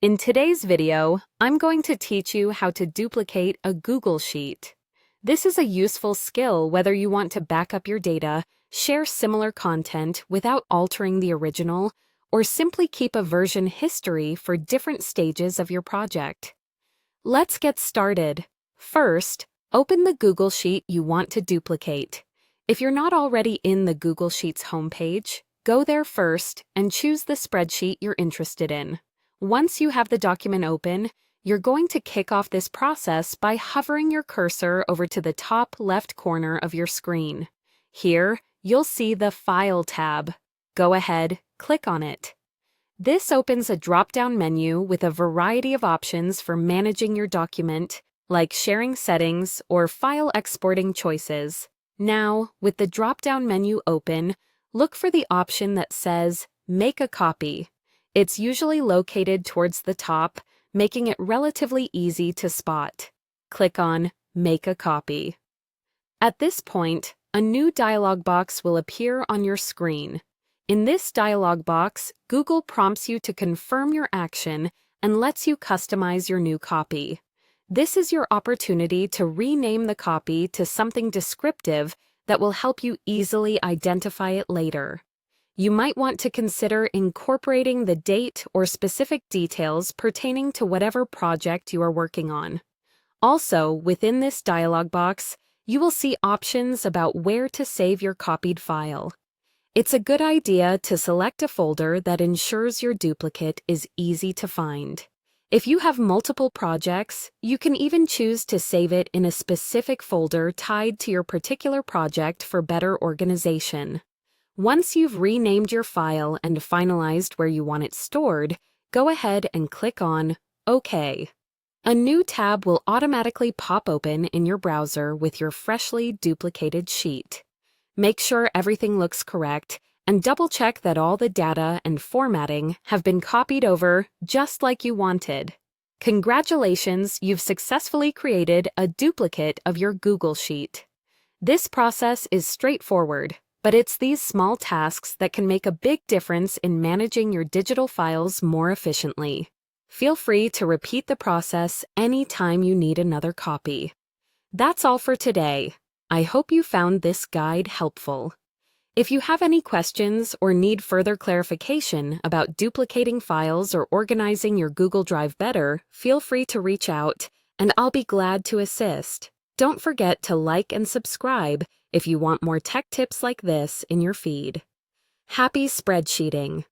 In today's video, I'm going to teach you how to duplicate a Google Sheet. This is a useful skill whether you want to back up your data, share similar content without altering the original, or simply keep a version history for different stages of your project. Let's get started. First, open the Google Sheet you want to duplicate. If you're not already in the Google Sheets homepage, go there first and choose the spreadsheet you're interested in. Once you have the document open, you're going to kick off this process by hovering your cursor over to the top left corner of your screen. Here, you'll see the File tab. Go ahead, click on it. This opens a drop-down menu with a variety of options for managing your document, like sharing settings or file exporting choices. Now, with the drop-down menu open, look for the option that says Make a Copy. It's usually located towards the top, making it relatively easy to spot. Click on Make a Copy. At this point, a new dialog box will appear on your screen. In this dialog box, Google prompts you to confirm your action and lets you customize your new copy. This is your opportunity to rename the copy to something descriptive that will help you easily identify it later. You might want to consider incorporating the date or specific details pertaining to whatever project you are working on. Also, within this dialog box, you will see options about where to save your copied file. It's a good idea to select a folder that ensures your duplicate is easy to find. If you have multiple projects, you can even choose to save it in a specific folder tied to your particular project for better organization. Once you've renamed your file and finalized where you want it stored, go ahead and click on OK. A new tab will automatically pop open in your browser with your freshly duplicated sheet. Make sure everything looks correct and double-check that all the data and formatting have been copied over just like you wanted. Congratulations, you've successfully created a duplicate of your Google Sheet. This process is straightforward, but it's these small tasks that can make a big difference in managing your digital files more efficiently. Feel free to repeat the process anytime you need another copy. That's all for today. I hope you found this guide helpful. If you have any questions or need further clarification about duplicating files or organizing your Google Drive better, feel free to reach out, and I'll be glad to assist. Don't forget to like and subscribe if you want more tech tips like this in your feed. Happy spreadsheeting!